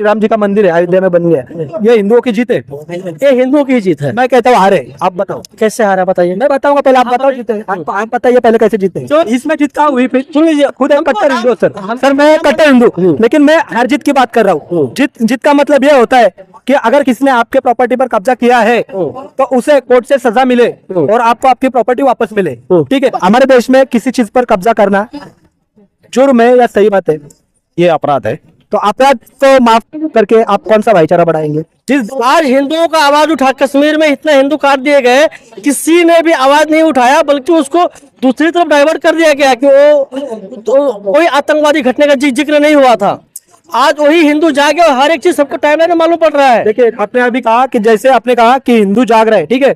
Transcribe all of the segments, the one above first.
श्री राम जी का मंदिर है, अयोध्या में बन गया, ये हिंदुओं की जीत है? ये हिंदुओं की जीत है। मैं कहता हूँ हारे। आप बताओ कैसे हारा बताइए। मैं बताऊंगा, पहले आप बताओ जीते। आप बताइए पहले कैसे जीते। तो इसमें जीत कहाँ हुई फिर? सुन लीजिए, खुद एक कट्टर हिंदू सर मैं कट्टर हिंदू, लेकिन मैं हार जीत की बात कर रहा हूँ। जीत का मतलब यह होता है कि अगर किसी ने आपके प्रॉपर्टी पर कब्जा किया है तो उसे कोर्ट से सजा मिले और आपको आपकी प्रॉपर्टी वापस मिले। ठीक है, हमारे देश में किसी चीज पर कब्जा करना जुर्म है या सही बात है? ये अपराध है। तो अपराध को माफ करके आप कौन सा भाईचारा बढ़ाएंगे? जिस बार हिंदुओं का आवाज उठा, कश्मीर में इतने हिंदू काट दिए गए, किसी ने भी आवाज नहीं उठाया, बल्कि उसको दूसरी तरफ डाइवर्ट कर दिया गया कि वो तो कोई आतंकवादी घटने का जिक्र नहीं हुआ था। आज वही हिंदू जागे और हर एक चीज सबको टाइमलाइन में मालूम पड़ रहा है। देखिए, आपने अभी कहा कि जैसे आपने कहा कि हिंदू जाग रहे हैं, ठीक है,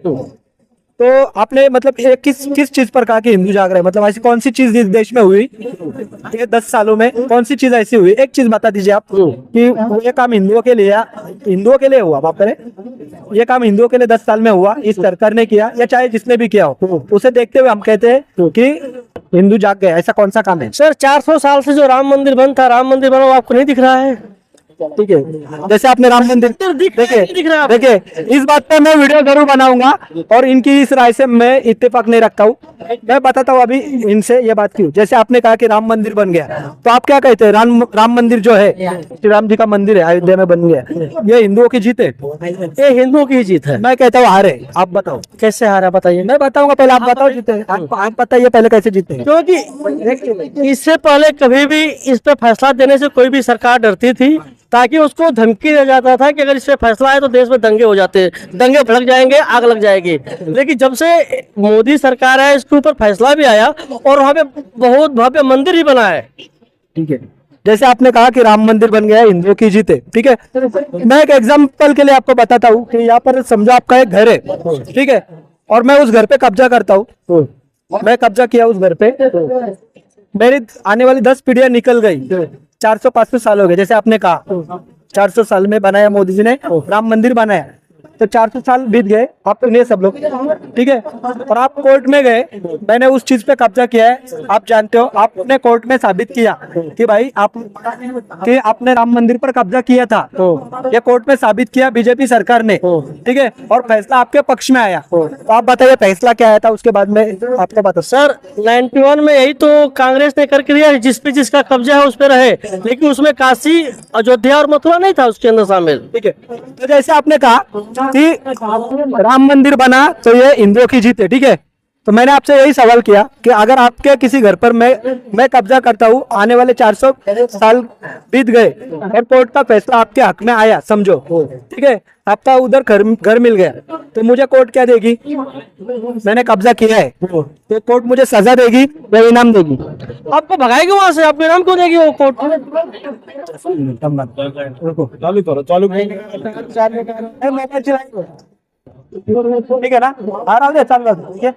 तो आपने मतलब किस चीज पर कहा कि हिंदू जाग रहे हैं? मतलब ऐसी कौन सी चीज इस देश में हुई ये 10 सालों में? कौन सी चीज ऐसी हुई? एक चीज बता दीजिए आप कि ये काम हिंदुओं के लिए हुआ। बाप करे, ये काम हिंदुओं के लिए 10 साल में हुआ, इस सरकार ने किया या चाहे जिसने भी किया हो, उसे देखते हुए हम कहते हैं कि हिंदू जाग गए। ऐसा कौन सा काम है? सर 400 साल से जो राम मंदिर बना वो आपको नहीं दिख रहा है? ठीक है, जैसे आपने राम मंदिर दिख रहा है। देखिए, इस बात पर मैं वीडियो जरूर बनाऊंगा और इनकी इस राय से मैं इत्तेफाक नहीं रखता हूँ। मैं बताता हूँ अभी इनसे ये बात क्यों। जैसे आपने कहा कि राम मंदिर बन गया, तो आप क्या कहते हैं? राम मंदिर जो है, श्री राम जी का मंदिर है, अयोध्या में बन गया, ये हिंदुओं की जीत है? ये हिंदुओं की जीत है। मैं कहता हूँ हारे। आप बताओ कैसे हारा बताइए। मैं बताऊंगा, पहले आप बताओ जीते। आप बताइए पहले कैसे जीते। क्योंकि इससे पहले कभी भी इस पे फैसला देने से कोई भी सरकार डरती थी, ताकि उसको धमकी दिया जाता था कि अगर इस पे फैसला आए तो देश में दंगे हो जाते, दंगे भड़क जाएंगे, आग लग जाएगी। लेकिन जब से मोदी सरकार है, इसके ऊपर फैसला भी आया और वहाँ पे बहुत भव्य मंदिर ही बना है। ठीक है, जैसे आपने कहा कि राम मंदिर बन गया, हिंदुओं की जीत है, ठीक है, मैं एक एग्जांपल के लिए आपको बताता हूँ कि यहाँ पर समझो आपका एक घर है, ठीक है, और मैं उस घर पे कब्जा करता हूँ। मैं कब्जा किया उस घर पे, मेरी आने वाली 10 पीढ़ियां निकल गई, 400-500 साल हो गए। जैसे आपने कहा 400 साल में बनाया मोदी जी ने राम मंदिर बनाया, तो 400 साल बीत गए, आप तो नहीं सब लोग, ठीक है, और आप कोर्ट में गए, मैंने उस चीज पे कब्जा किया है, आप जानते हो, आपने कोर्ट में साबित किया कि भाई आपने राम मंदिर पर कब्जा किया था, ये कोर्ट में साबित किया बीजेपी सरकार ने, ठीक है, और फैसला आपके पक्ष में आया। तो आप बताइए फैसला क्या आया था उसके बाद में आपको बता। सर 91 में यही तो कांग्रेस ने करके दिया, जिस पे जिसका कब्जा है उस पे रहे, लेकिन उसमें काशी, अयोध्या और मथुरा नहीं था उसके अंदर शामिल। ठीक है, तो जैसे आपने कहा कि राम मंदिर बना तो ये हिंदुओं की जीत है, ठीक है, तो मैंने आपसे यही सवाल किया कि अगर आपके किसी घर पर मैं कब्जा करता हूँ, आने वाले 400 साल बीत गए और कोर्ट का फैसला आपके हक में आया, समझो, ठीक है, आपका उधर घर मिल गया, तो मुझे कोर्ट क्या देगी? मैंने कब्जा किया है तो कोर्ट मुझे सजा देगी या इनाम देगी? आपको भगाएगी वहां से, आपको इनाम क्यों देगी वो कोर्ट? ठीक है ना, आराम से चल रहा, ठीक है,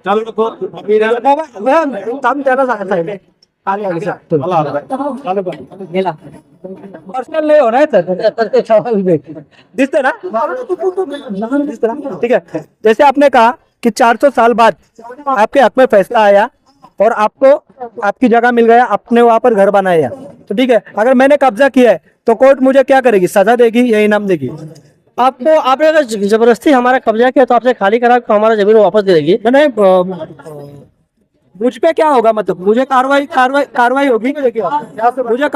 पर्सनल नहीं होना है सर, दिसते ना, ठीक है। जैसे आपने कहा कि 400 साल बाद आपके हक में फैसला आया और आपको आपकी जगह मिल गया, आपने वहां पर घर बनाया, तो ठीक है, अगर मैंने कब्जा किया है तो कोर्ट मुझे क्या करेगी? सजा देगी या इनाम देगी? आपने अगर जबरदस्ती हमारा कब्जा किया तो आपसे खाली करा तो हमारा जमीन वापस दे देगी। नहीं, मुझ पे क्या होगा? मतलब मुझे कार्रवाई होगी,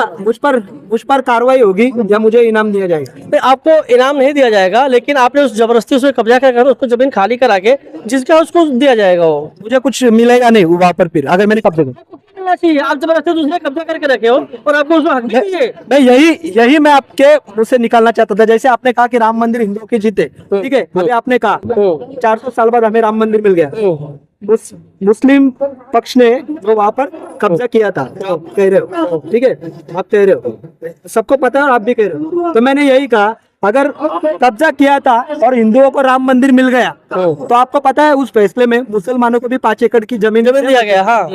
मुझ पर कार्रवाई होगी या मुझे इनाम दिया जाएगा? नहीं, आपको इनाम नहीं दिया जाएगा, लेकिन आपने उस जबरदस्ती उसमें कब्जा कर उसको जमीन खाली करा के जिसका उसको दिया जाएगा, वो मुझे कुछ मिलेगा नहीं वहां पर फिर अगर मैंने कब्जा किया? आप जबरदस्ती दूसरे कब्जा करके रखे हो और आपको उसमें हक नहीं है। नहीं, यही मैं आपके मुंह से निकालना चाहता था। जैसे आपने कहा कि राम मंदिर हिंदुओं की जीत है, ठीक है, अभी आपने कहा 400 साल बाद हमें राम मंदिर मिल गया, मुस्लिम पक्ष ने जो वहां पर कब्जा किया था, आप कह रहे हो, ठीक है, आप कह रहे हो, सबको पता है और आप भी कह रहे हो, तो मैंने यही कहा अगर कब्जा किया था और हिंदुओं को राम मंदिर मिल गया तो आपको पता है उस फैसले में मुसलमानों को भी 5 एकड़ की जमीन दिया गया। हाँ,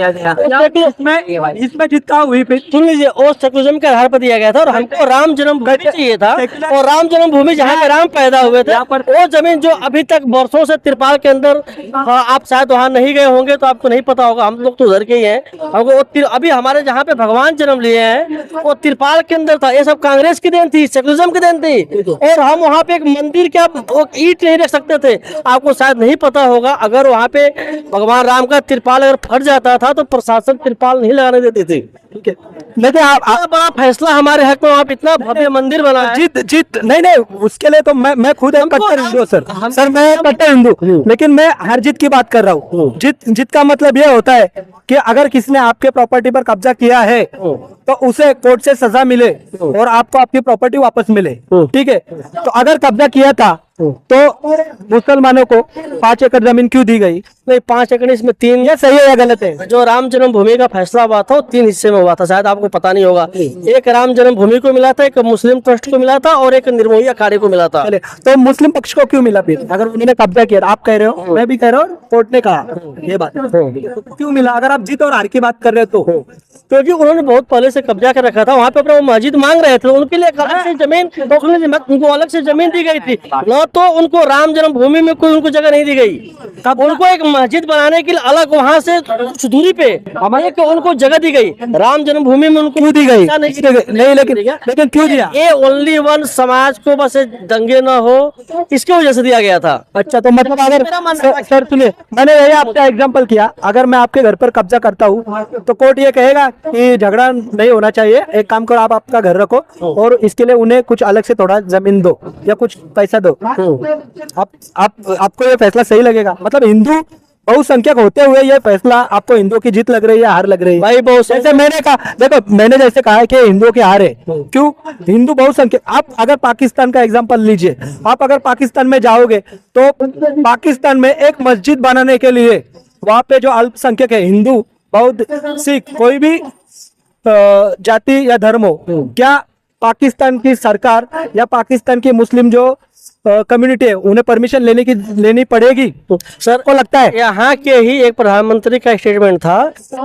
इसमें जितना हुई फिर सुन लीजिए, वो सेकुलरिज्म के आधार पर दिया गया था और हमको राम जन्मभूमि चाहिए था। और राम जन्मभूमि जहाँ पे राम पैदा हुए थे, वो जमीन जो अभी तक वर्षों से तिरपाल के अंदर, आप शायद वहाँ नहीं गए होंगे तो आपको नहीं पता होगा, हम लोग तो उधर के ही हैं। हमको अभी हमारे जहाँ पे भगवान जन्म लिए हैं वो तिरपाल के अंदर था। ये सब कांग्रेस की देन थी, सेकुलरिज्म की देन थी। और हम वहाँ पे एक मंदिर क्या ईंट नहीं रख सकते थे। आपको शायद नहीं पता होगा, अगर वहाँ पे भगवान राम का तिरपाल अगर फट जाता था तो प्रशासन तिरपाल नहीं लगाने देती थी। ठीक है, लेकिन आप बड़ा फैसला हमारे हक में, आप इतना भव्य मंदिर बनाया। जीत नहीं, उसके लिए तो मैं खुद एक कट्टर हिंदू सर मैं एक कट्टर हिंदू, लेकिन मैं हर जीत की बात कर रहा हूँ। जीत का मतलब ये होता है कि अगर किसी ने आपके प्रॉपर्टी पर कब्जा किया है तो उसे कोर्ट से सजा मिले और आपको आपकी प्रॉपर्टी वापस मिले। ठीक है, तो अगर कब्जा किया था तो मुसलमानों को 5 एकड़ जमीन क्यों दी गई? नहीं, 5 एकड़ इसमें 3, ये सही है या गलत है? जो राम जन्मभूमि का फैसला हुआ था वो 3 हिस्से में हुआ था, शायद आपको पता नहीं होगा। एक राम जन्मभूमि को मिला था, एक मुस्लिम ट्रस्ट को मिला था और एक निर्मोही अखाड़े को मिला था। चले, तो मुस्लिम पक्ष को क्यों मिला फिर? अगर उन्होंने कब्जा किया, आप कह रहे हो, मैं भी कह रहा हूँ, कोर्ट ने कहा ये बात, तो क्यों मिला? अगर आप जीत और हार की बात कर रहे हो तो क्योंकि उन्होंने बहुत पहले से कब्जा कर रखा था वहाँ पे, अपना वो मस्जिद मांग रहे थे, उनके लिए अलग से जमीन, उनको अलग से जमीन दी गई थी ना, तो उनको राम जन्मभूमि में कोई उनको जगह नहीं दी गई। उनको एक मस्जिद बनाने के लिए अलग वहाँ से कुछ दूरी पे हमारे उनको जगह दी गई। राम जन्मभूमि में उनको क्यों दी गई? नहीं, लेकिन क्यों दिया? ये ओनली वन समाज को बस दंगे न हो इसकी वजह से दिया गया था। अच्छा, तो मतलब अगर सर सुनिए, मैंने यही आपका एग्जांपल किया, अगर मैं आपके घर पर कब्जा करता हूँ तो कोर्ट ये कहेगा कि झगड़ा नहीं होना चाहिए, एक काम करो, आप आपका घर रखो और इसके लिए उन्हें कुछ अलग से थोड़ा जमीन दो या कुछ पैसा दो। आपको ये फैसला सही लगेगा? मतलब हिंदू बहुसंख्यक होते हुए ये फैसला आपको हिंदुओं की जीत लग रही है, हार लग रही है? भाई बहुत जैसे मैंने कहा, देखो मैंने जैसे कहा है कि हिंदुओं की हार है, क्यों? हिंदू बहुसंख्यक, आप अगर पाकिस्तान का एग्जांपल लीजिए, आप अगर पाकिस्तान में जाओगे तो पाकिस्तान में एक मस्जिद बनाने के लिए वहां पे जो अल्पसंख्यक है, हिंदू, बौद्ध, सिख, कोई भी जाति या धर्म हो, क्या पाकिस्तान की सरकार या पाकिस्तान की मुस्लिम जो कम्युनिटी है उन्हें परमिशन लेनी पड़ेगी? सर को लगता है यहाँ के ही एक प्रधानमंत्री का स्टेटमेंट था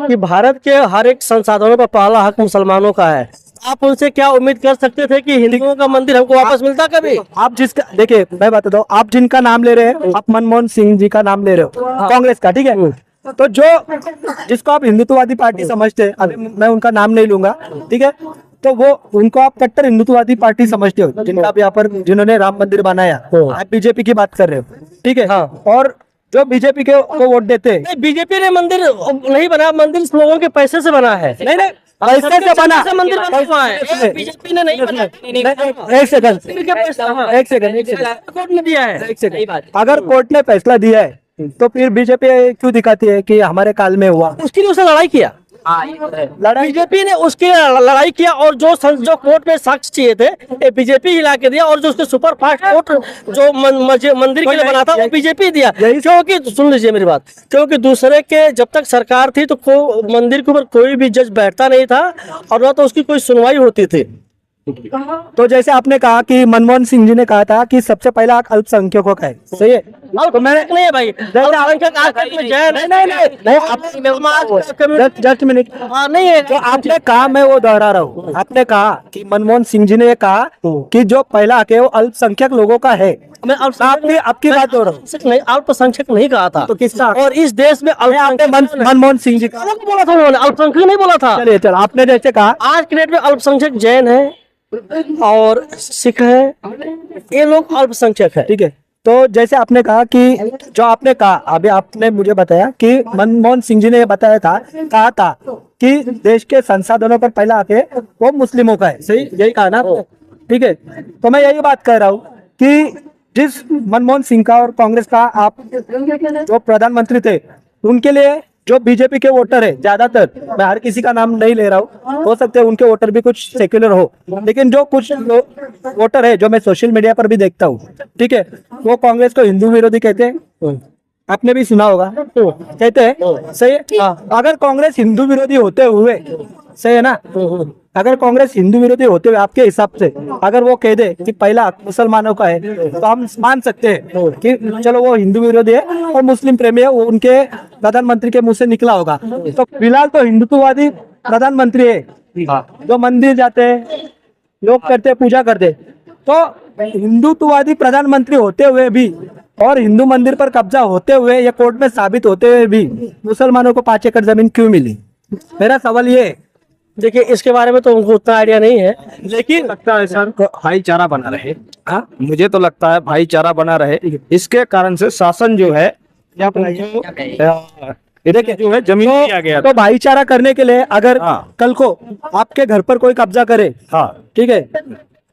कि भारत के हर एक संसाधनों पर पहला हक मुसलमानों का है। आप उनसे क्या उम्मीद कर सकते थे कि हिंदुओं का मंदिर हमको वापस मिलता कभी? आप जिसका, देखिए मैं बता दूं, आप जिनका नाम ले रहे हैं, आप मनमोहन सिंह जी का नाम ले रहे हो, कांग्रेस का, ठीक है? तो जिसको आप हिंदुत्ववादी पार्टी समझते हैं, अभी मैं उनका नाम नहीं लूंगा, ठीक है, तो वो उनको आप कट्टर हिंदुत्ववादी पार्टी समझते हो, जिनका आप यहाँ पर, जिन्होंने राम मंदिर बनाया, आप बीजेपी की बात कर रहे हो, ठीक है? हाँ। और जो बीजेपी को वोट देते हैं, बीजेपी ने मंदिर नहीं बना, मंदिर लोगों के पैसे से बना है। नहीं पैसे से बना मंदिर बना हुआ है, बीजेपी ने नहीं बनाया। एक सेकंड, कोर्ट ने दिया है। एक सेकंड, अगर कोर्ट ने फैसला दिया है तो फिर बीजेपी क्यों दिखाती है कि हमारे काल में हुआ? उसके लिए उसने लड़ाई किया, बीजेपी ने उसके लड़ाई किया, और जो कोर्ट में साक्ष्य चाहिए थे बीजेपी ही ला के दिया, और जो उसके सुपर फास्ट कोर्ट जो मंदिर के लिए बना था वो बीजेपी दिया। क्योंकि सुन लीजिए मेरी बात, क्योंकि दूसरे के जब तक सरकार थी तो मंदिर के ऊपर कोई भी जज बैठता नहीं था और न तो उसकी कोई सुनवाई होती थी। तो जैसे आपने कहा कि मनमोहन सिंह जी ने कहा था कि सबसे पहला हक अल्पसंख्यकों का है, सही है? तो मैंने नहीं है भाई, जस्ट मिनट, नहीं है जो आपने कहा मैं वो दोहरा रहा हूँ। आपने कहा कि मनमोहन सिंह जी ने ये कहा कि जो पहला हक है वो अल्पसंख्यक लोगों का है। मैं आपकी बात हो रहा हूँ, अल्पसंख्यक नहीं कहा था। तो किसका? और इस देश में मनमोहन सिंह जी का बोला था उन्होंने, अल्पसंख्यक नहीं बोला था। चलिए चलो, आपने जैसे कहा आज के डेट में अल्पसंख्यक जैन है और सिख है, ये लोग अल्पसंख्यक है, ठीक है? तो जैसे आपने कहा कि जो आपने कहा, अभी आपने मुझे बताया कि मनमोहन सिंह जी ने ये बताया था, कहा था कि देश के संसाधनों पर पहला हक है वो मुस्लिमों का है, सही? यही कहा ना, ठीक है? तो मैं यही बात कर रहा हूँ कि जिस मनमोहन सिंह का और कांग्रेस का आप जो प्रधानमंत्री थे, उनके लिए जो बीजेपी के वोटर है, ज्यादातर, मैं हर किसी का नाम नहीं ले रहा हूँ, हो सकता है उनके वोटर भी कुछ सेक्युलर हो, लेकिन जो कुछ वोटर है जो मैं सोशल मीडिया पर भी देखता हूँ, ठीक है, वो कांग्रेस को हिंदू विरोधी कहते हैं। आपने भी सुना होगा, कहते हैं, सही है? अगर कांग्रेस हिंदू विरोधी होते हुए, सही है ना, अगर कांग्रेस हिंदू विरोधी होते हुए आपके हिसाब से अगर वो कह दे कि पहला हक मुसलमानों का है, तो हम मान सकते हैं कि चलो वो हिंदू विरोधी है और मुस्लिम प्रेमी है, वो उनके प्रधानमंत्री के मुंह से निकला होगा। तो फिलहाल तो हिंदुत्ववादी प्रधानमंत्री है, जो मंदिर जाते हैं, लोग करते हैं, पूजा करते हैं। तो हिंदुत्ववादी प्रधानमंत्री होते हुए भी और हिंदू मंदिर पर कब्जा होते हुए या कोर्ट में साबित होते हुए भी मुसलमानों को 5 एकड़ जमीन क्यों मिली? मेरा सवाल ये है। देखिए इसके बारे में तो उनको उतना आइडिया नहीं है, लेकिन लगता है सर भाईचारा बना रहे। हाँ, मुझे तो लगता है भाईचारा बना रहे, इसके कारण से शासन जो है देखिए जो है जमीन दिया गया तो भाईचारा करने के लिए अगर हाँ। कल को आपके घर पर कोई कब्जा करे, हाँ ठीक है,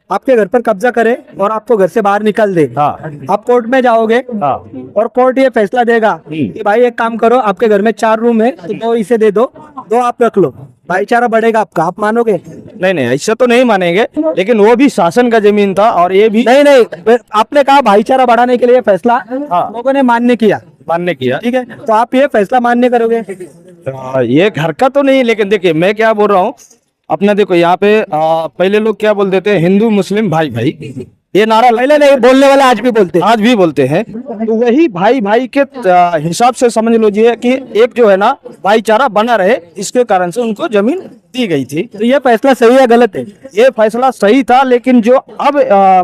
आपके घर पर कब्जा करे और आपको घर से बाहर निकाल दे, हाँ आप कोर्ट में जाओगे हाँ और कोर्ट ये फैसला देगा कि भाई एक काम करो, आपके घर में 4 रूम है तो 2 इसे दे दो, 2 आप रख लो, भाईचारा बढ़ेगा आपका, आप मानोगे? नहीं नहीं ऐसा तो नहीं मानेंगे, लेकिन वो भी शासन का जमीन था और ये भी नहीं नहीं, आपने कहा भाईचारा बढ़ाने के लिए फैसला हाँ। लोगों ने मान्य किया, मान्य किया। ठीक है, तो आप ये फैसला मान्य करोगे? ये घर का तो नहीं, लेकिन देखिए मैं क्या बोल रहा हूँ अपना, देखो यहाँ पे पहले लोग क्या बोल देते हैं, हिंदू मुस्लिम भाई भाई, ये नारा पहले नहीं बोलने वाले आज भी बोलते हैं। आज भी बोलते हैं। तो वही भाई भाई के हिसाब से समझ लीजिए कि एक जो है ना भाईचारा बना रहे, इसके कारण से उनको जमीन दी गई थी। तो ये फैसला सही है गलत है? ये फैसला सही था, लेकिन जो अब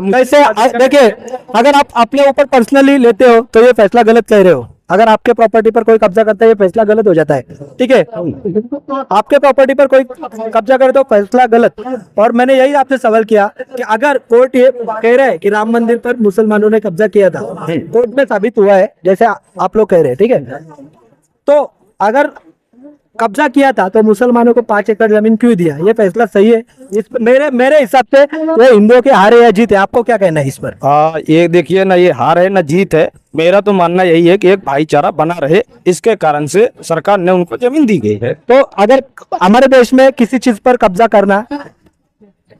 वैसे देखिए, अगर आप अपने ऊपर पर्सनली लेते हो तो ये फैसला गलत कह रहे हो। अगर आपके प्रॉपर्टी पर कोई कब्जा करता है, ये फैसला गलत हो जाता है, ठीक है? आपके प्रॉपर्टी पर कोई कब्जा करे तो फैसला गलत। और मैंने यही आपसे सवाल किया कि अगर कोर्ट ये कह रहा है कि राम मंदिर पर मुसलमानों ने कब्जा किया था, कोर्ट में साबित हुआ है जैसे आप लोग कह रहे हैं, ठीक है, तो अगर कब्जा किया था तो मुसलमानों को 5 एकड़ जमीन क्यों दिया? ये फैसला सही है? इस मेरे हिसाब से ये हिंदुओं के हार है या जीत है? आपको क्या कहना है इस पर? ये देखिए ना, ये हार है ना जीत है। मेरा तो मानना यही है कि एक भाईचारा बना रहे, इसके कारण से सरकार ने उनको जमीन दी गई है। तो अगर हमारे देश में किसी चीज पर कब्जा करना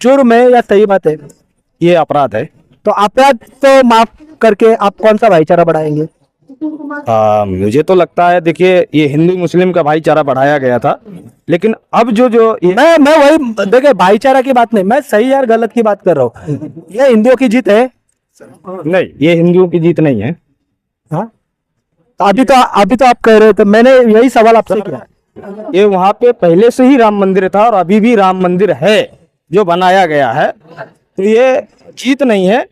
जुर्म है या सही बात है? ये अपराध है। तो अपराध तो माफ करके आप कौन सा भाईचारा बढ़ाएंगे? मुझे तो लगता है, देखिए ये हिंदू मुस्लिम का भाईचारा बढ़ाया गया था, लेकिन अब जो ये मैं वही देखिए, भाईचारा की बात नहीं, मैं सही या गलत की बात कर रहा हूँ। ये हिंदुओं की जीत है? नहीं, ये हिंदुओं की जीत नहीं है। हाँ, अभी तो आप कह रहे थे, मैंने यही सवाल आपसे किया। ये वहां पे पहले से ही राम मंदिर था और अभी भी राम मंदिर है जो बनाया गया है, तो ये जीत नहीं है,